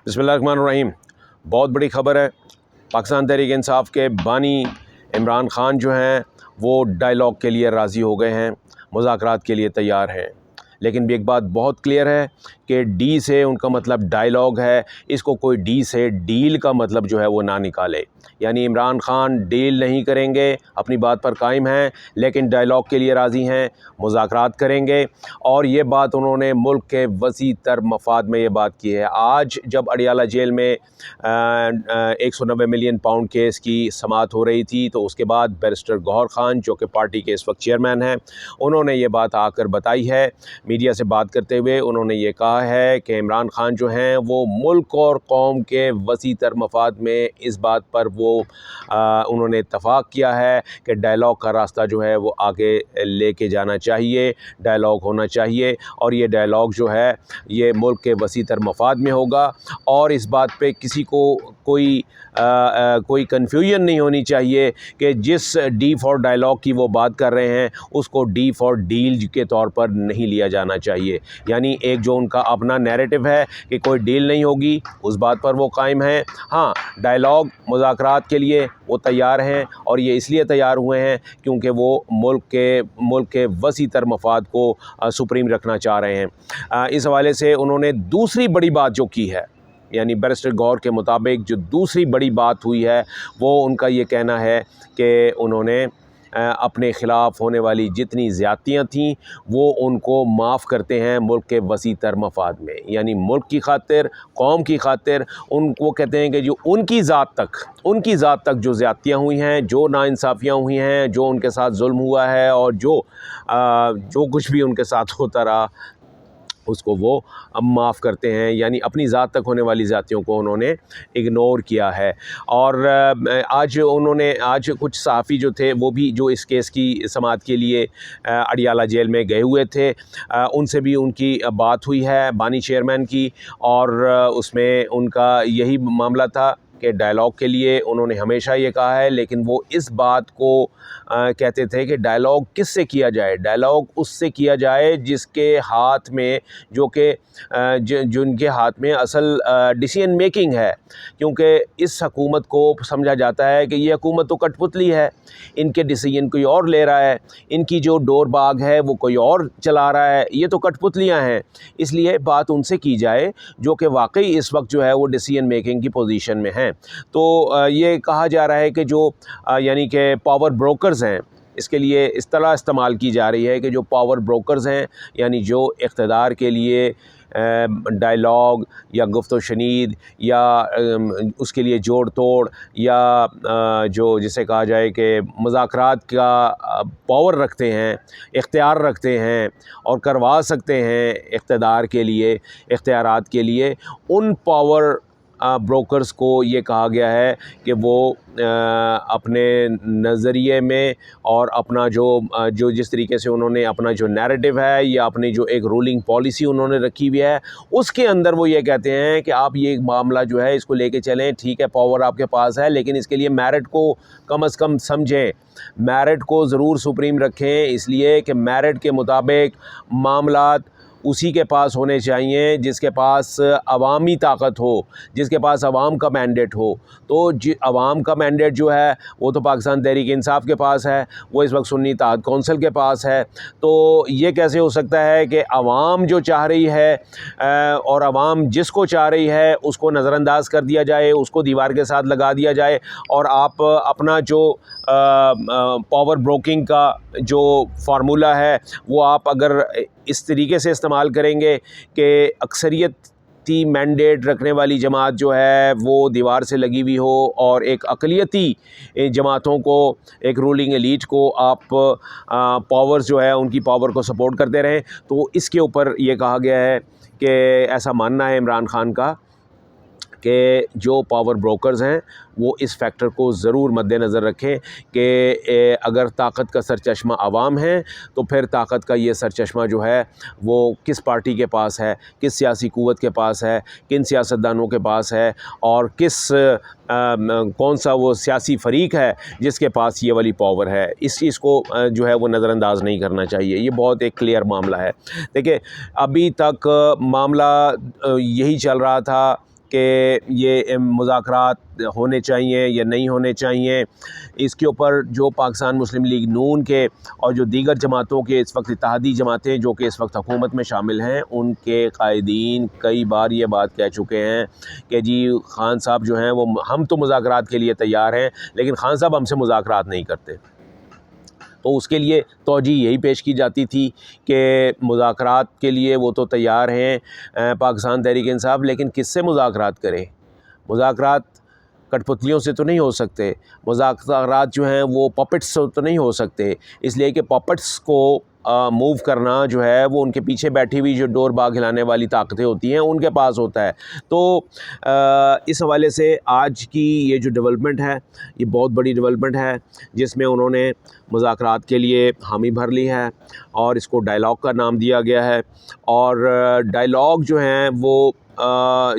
बिस्मिल्लाहिर्रहमानिर्रहीम। बहुत बड़ी ख़बर है। पाकिस्तान तहरीक इंसाफ के बानी इमरान ख़ान जो हैं वो डायलॉग के लिए राज़ी हो गए हैं, मुज़ाकरात के लिए तैयार हैं। लेकिन एक बात बहुत क्लियर है कि डी से उनका मतलब डायलॉग है, इसको कोई डी से डील का मतलब जो है वो ना निकाले। यानी इमरान ख़ान डील नहीं करेंगे, अपनी बात पर कायम हैं, लेकिन डायलॉग के लिए राज़ी हैं, मुज़ाकरात करेंगे। और ये बात उन्होंने मुल्क के वसी तर मफाद में ये बात की है। आज जब अडियाला जेल में 190 मिलियन पाउंड केस की समाअत हो रही थी, तो उसके बाद बैरिस्टर गौहर ख़ान जो कि पार्टी के इस वक्त चेयरमैन हैं, उन्होंने ये बात आकर बताई है। मीडिया से बात करते हुए उन्होंने ये कहा है कि इमरान ख़ान जो हैं वो मुल्क और कौम के वसी तर मफाद में इस बात पर उन्होंने इत्तफ़ाक़ किया है कि डायलॉग का रास्ता जो है वो आगे लेके जाना चाहिए, डायलॉग होना चाहिए। और ये डायलॉग जो है ये मुल्क के वसी तर मफाद में होगा। और इस बात पे किसी को कोई कन्फ्यूजन नहीं होनी चाहिए कि जिस डी फॉर डायलॉग की वो बात कर रहे हैं उसको डी फॉर डील के तौर पर नहीं लिया जाना चाहिए। यानी एक जो उनका अपना नैरेटिव है कि कोई डील नहीं होगी, उस बात पर वो कायम हैं। हाँ, डायलॉग मुज़ाकरात के लिए वो तैयार हैं, और ये इसलिए तैयार हुए हैं क्योंकि वो मुल्क के वसी तर मफाद को सुप्रीम रखना चाह रहे हैं। इस हवाले से उन्होंने दूसरी बड़ी बात जो की है, यानी बैरिस्टर गौहर के मुताबिक जो दूसरी बड़ी बात हुई है वो उनका ये कहना है कि उन्होंने अपने ख़िलाफ़ होने वाली जितनी ज़्यादतियाँ थीं वो उनको माफ़ करते हैं मुल्क के वसी तर मफाद में। यानी मुल्क की खातिर, कौम की खातिर उनको कहते हैं कि जो उनकी ज़ात तक जो ज़्यादतियाँ हुई हैं, जो नाइंसाफ़ियाँ हुई हैं, जो उनके साथ जुल्म हुआ है, और जो कुछ भी उनके साथ होता रहा उसको वो अब माफ़ करते हैं। यानी अपनी ज़ात तक होने वाली ज़्यादतियों को उन्होंने इग्नोर किया है। और आज कुछ सहाफ़ी जो थे वो भी जो इस केस की समाअत के लिए अडियाला जेल में गए हुए थे, उनसे भी उनकी बात हुई है बानी चेयरमैन की, और उसमें उनका यही मामला था कि डायलॉग के लिए उन्होंने हमेशा ये कहा है, लेकिन वो इस बात को कहते थे कि डायलॉग किससे किया जाए। डायलॉग उससे किया जाए जिसके हाथ में जिनके हाथ में असल डिसीजन मेकिंग है। क्योंकि इस हुकूमत को समझा जाता है कि ये हुकूमत तो कठपुतली है, इनके डिसीजन कोई और ले रहा है, इनकी जो डोर बाग है वो कोई और चला रहा है, ये तो कठपुतलियाँ हैं। इसलिए बात उनसे की जाए जो कि वाकई इस वक्त जो है वो डिसीजन मेकिंग की पोजीशन में हैं। तो ये कहा जा रहा है कि जो यानी कि पावर ब्रोकर्स हैं, इसके लिए इस तरह इस्तेमाल की जा रही है कि जो पावर ब्रोकर्स हैं, यानी जो इक़्तिदार के लिए डायलॉग या गुफ्तो शनीद या उसके लिए जोड़ तोड़ या जो जिसे कहा जाए कि मुज़ाकरात का पावर रखते हैं, इख्तियार रखते हैं और करवा सकते हैं इक़्तिदार के लिए, इख्तियारात के लिए, उन पावर ब्रोकर्स को ये कहा गया है कि वो अपने नज़रिए में और अपना जो जिस तरीके से उन्होंने अपना जो नैरेटिव है या अपनी जो एक रूलिंग पॉलिसी उन्होंने रखी हुई है, उसके अंदर वो ये कहते हैं कि आप ये मामला जो है इसको लेके चलें, ठीक है पावर आपके पास है, लेकिन इसके लिए मेरिट को कम से कम समझें, मेरिट को ज़रूर सुप्रीम रखें, इसलिए कि मेरिट के मुताबिक मामलात उसी के पास होने चाहिए जिसके पास अवामी ताकत हो, जिसके पास अवाम का मैंडेट हो। तो अवाम का मैंडेट जो है वो तो पाकिस्तान तहरीक इंसाफ के पास है, वो इस वक्त सुन्नी इत्तेहाद कौंसिल के पास है। तो ये कैसे हो सकता है कि अवाम जो चाह रही है और अवाम जिसको चाह रही है उसको नज़रअंदाज कर दिया जाए, उसको दीवार के साथ लगा दिया जाए, और आप अपना जो पावर ब्रोकिंग का जो फार्मूला है वो आप अगर इस तरीके से इस्तेमाल करेंगे कि अक्सरियती मैंडेट रखने वाली जमात जो है वो दीवार से लगी हुई हो और एक अक़लियती जमातों को, एक रूलिंग एलीट को आप पावर्स जो है उनकी पावर को सपोर्ट करते रहें, तो इसके ऊपर ये कहा गया है कि ऐसा मानना है इमरान ख़ान का कि जो पावर ब्रोकर्स हैं वो इस फैक्टर को ज़रूर मद्देनज़र रखें कि अगर ताकत का सरचश्मा अवाम है तो फिर ताकत का ये सरचश्मा जो है वो किस पार्टी के पास है, किस सियासी क़ुव्वत के पास है, किन सियासतदानों के पास है, और कौन सा वो सियासी फ़रीक है जिसके पास ये वाली पावर है। इस चीज़ को जो है वो नज़रअंदाज नहीं करना चाहिए। ये बहुत एक क्लियर मामला है। देखिए, अभी तक मामला यही चल रहा था کہ یہ مذاکرات ہونے چاہیے یا نہیں ہونے چاہیے، اس کے اوپر جو پاکستان مسلم لیگ نون کے اور جو دیگر جماعتوں کے اس وقت اتحادی جماعتیں جو کہ اس وقت حکومت میں شامل ہیں، ان کے قائدین کئی بار یہ بات کہہ چکے ہیں کہ جی خان صاحب جو ہیں وہ ہم تو مذاکرات کے لیے تیار ہیں لیکن خان صاحب ہم سے مذاکرات نہیں کرتے۔ تو اس کے لیے توجہ یہی پیش کی جاتی تھی کہ مذاکرات کے لیے وہ تو تیار ہیں پاکستان تحریک انصاف، لیکن کس سے مذاکرات کریں؟ مذاکرات کٹ پتلیوں سے تو نہیں ہو سکتے، مذاکرات جو ہیں وہ پپٹس سے تو نہیں ہو سکتے، اس لیے کہ پپٹس کو موو کرنا جو ہے وہ ان کے پیچھے بیٹھی ہوئی جو ڈور باغ ہلانے والی طاقتیں ہوتی ہیں ان کے پاس ہوتا ہے۔ تو اس حوالے سے آج کی یہ جو ڈیولپمنٹ ہے یہ بہت بڑی ڈیولپمنٹ ہے، جس میں انہوں نے مذاکرات کے لیے حامی بھر لی ہے اور اس کو ڈائلاگ کا نام دیا گیا ہے۔ اور ڈائلاگ جو ہیں وہ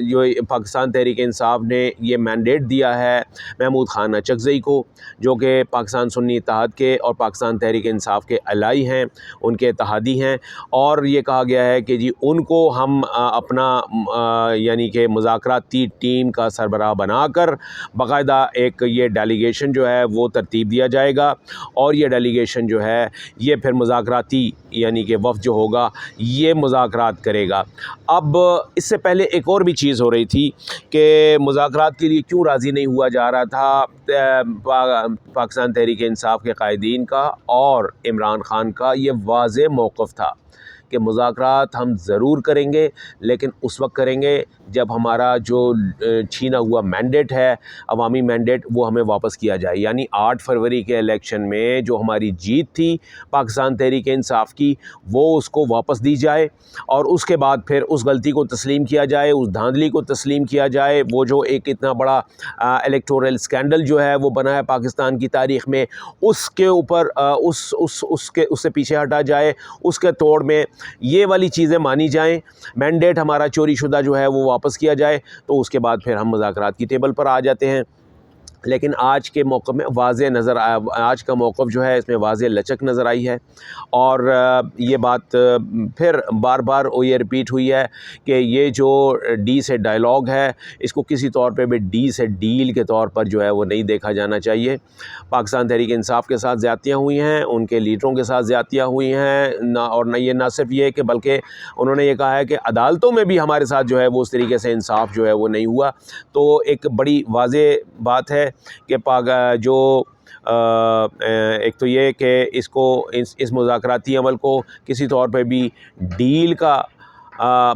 جو پاکستان تحریک انصاف نے یہ مینڈیٹ دیا ہے محمود خان اچکزئی کو، جو کہ پاکستان سنی اتحاد کے اور پاکستان تحریک انصاف کے الائی ہیں، ان کے اتحادی ہیں، اور یہ کہا گیا ہے کہ جی ان کو ہم اپنا یعنی کہ مذاکراتی ٹیم کا سربراہ بنا کر باقاعدہ ایک یہ ڈیلیگیشن جو ہے وہ ترتیب دیا جائے گا، اور یہ ڈیلیگیشن جو ہے یہ پھر مذاکراتی یعنی کہ وفد جو ہوگا یہ مذاکرات کرے گا۔ اب اس سے پہلے ایک اور بھی چیز ہو رہی تھی کہ مذاکرات کے لیے کیوں راضی نہیں ہوا جا رہا تھا پاکستان تحریک انصاف کے قائدین کا اور عمران خان کا یہ واضح موقف تھا کہ مذاکرات ہم ضرور کریں گے لیکن اس وقت کریں گے جب ہمارا جو چھینا ہوا مینڈیٹ ہے، عوامی مینڈیٹ، وہ ہمیں واپس کیا جائے۔ یعنی 8 فروری کے الیکشن میں جو ہماری جیت تھی پاکستان تحریک انصاف کی، وہ اس کو واپس دی جائے اور اس کے بعد پھر اس غلطی کو تسلیم کیا جائے، اس دھاندلی کو تسلیم کیا جائے۔ وہ جو ایک اتنا بڑا الیکٹورل سکینڈل جو ہے وہ بنا ہے پاکستان کی تاریخ میں، اس کے اوپر اس سے پیچھے ہٹا جائے، اس کے توڑ میں یہ والی چیزیں مانی جائیں، مینڈیٹ ہمارا چوری شدہ جو ہے وہ واپس کیا جائے، تو اس کے بعد پھر ہم مذاکرات کی ٹیبل پر آ جاتے ہیں۔ لیکن آج کے موقع میں واضح نظر آیا، آج کا موقف جو ہے اس میں واضح لچک نظر آئی ہے، اور یہ بات پھر بار بار یہ ریپیٹ ہوئی ہے کہ یہ جو ڈی سے ڈائلاگ ہے اس کو کسی طور پہ بھی ڈی سے ڈیل کے طور پر جو ہے وہ نہیں دیکھا جانا چاہیے۔ پاکستان تحریک انصاف کے ساتھ زیادتیاں ہوئی ہیں، ان کے لیڈروں کے ساتھ زیادتیاں ہوئی ہیں، نہ صرف یہ کہ بلکہ انہوں نے یہ کہا ہے کہ عدالتوں میں بھی ہمارے ساتھ جو ہے وہ اس طریقے سے انصاف جو ہے وہ نہیں ہوا۔ تو ایک بڑی واضح بات ہے کہ جو ایک تو یہ کہ اس مذاکراتی عمل کو کسی طور پہ بھی ڈیل کا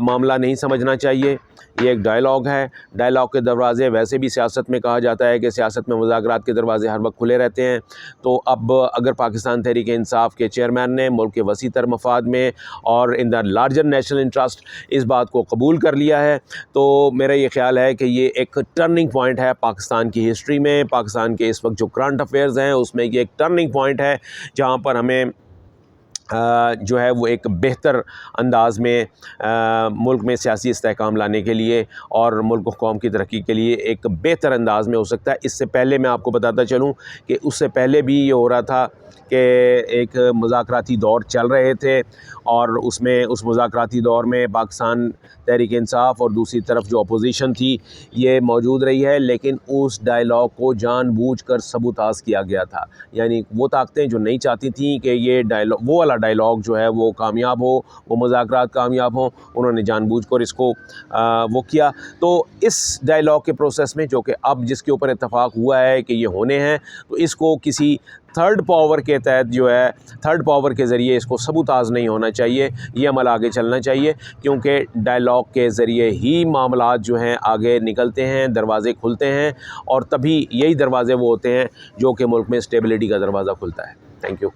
معاملہ نہیں سمجھنا چاہیے۔ یہ ایک ڈائلاگ ہے، ڈائلاگ کے دروازے ویسے بھی سیاست میں کہا جاتا ہے کہ سیاست میں مذاکرات کے دروازے ہر وقت کھلے رہتے ہیں۔ تو اب اگر پاکستان تحریک انصاف کے چیئرمین نے ملک کے وسیع تر مفاد میں اور ان دا لارجر نیشنل انٹرسٹ اس بات کو قبول کر لیا ہے، تو میرا یہ خیال ہے کہ یہ ایک ٹرننگ پوائنٹ ہے پاکستان کی ہسٹری میں، پاکستان کے اس وقت جو کرنٹ افیئرز ہیں اس میں یہ ایک ٹرننگ پوائنٹ ہے جہاں پر ہمیں جو ہے وہ ایک بہتر انداز میں ملک میں سیاسی استحکام لانے کے لیے اور ملک و قوم کی ترقی کے لیے ایک بہتر انداز میں ہو سکتا ہے۔ اس سے پہلے میں آپ کو بتاتا چلوں کہ اس سے پہلے بھی یہ ہو رہا تھا کہ ایک مذاکراتی دور چل رہے تھے اور اس مذاکراتی دور میں پاکستان تحریک انصاف اور دوسری طرف جو اپوزیشن تھی یہ موجود رہی ہے، لیکن اس ڈائلاگ کو جان بوجھ کر سبوتاژ کیا گیا تھا۔ یعنی وہ طاقتیں جو نہیں چاہتی تھیں کہ یہ وہ والا ڈائلاگ جو ہے وہ کامیاب ہو، وہ مذاکرات کامیاب ہوں، انہوں نے جان بوجھ کر اس کو وہ کیا۔ تو اس ڈائلاگ کے پروسیس میں جو کہ اب جس کے اوپر اتفاق ہوا ہے کہ یہ ہونے ہیں، تو اس کو کسی تھرڈ پاور کے تحت جو ہے تھرڈ پاور کے ذریعے اس کو سبوتاژ نہیں ہونا چاہیے، یہ عمل آگے چلنا چاہیے، کیونکہ ڈائلاگ کے ذریعے ہی معاملات جو ہیں آگے نکلتے ہیں، دروازے کھلتے ہیں، اور تبھی یہی دروازے وہ ہوتے ہیں جو کہ ملک میں اسٹیبلٹی کا دروازہ کھلتا ہے۔ Thank you.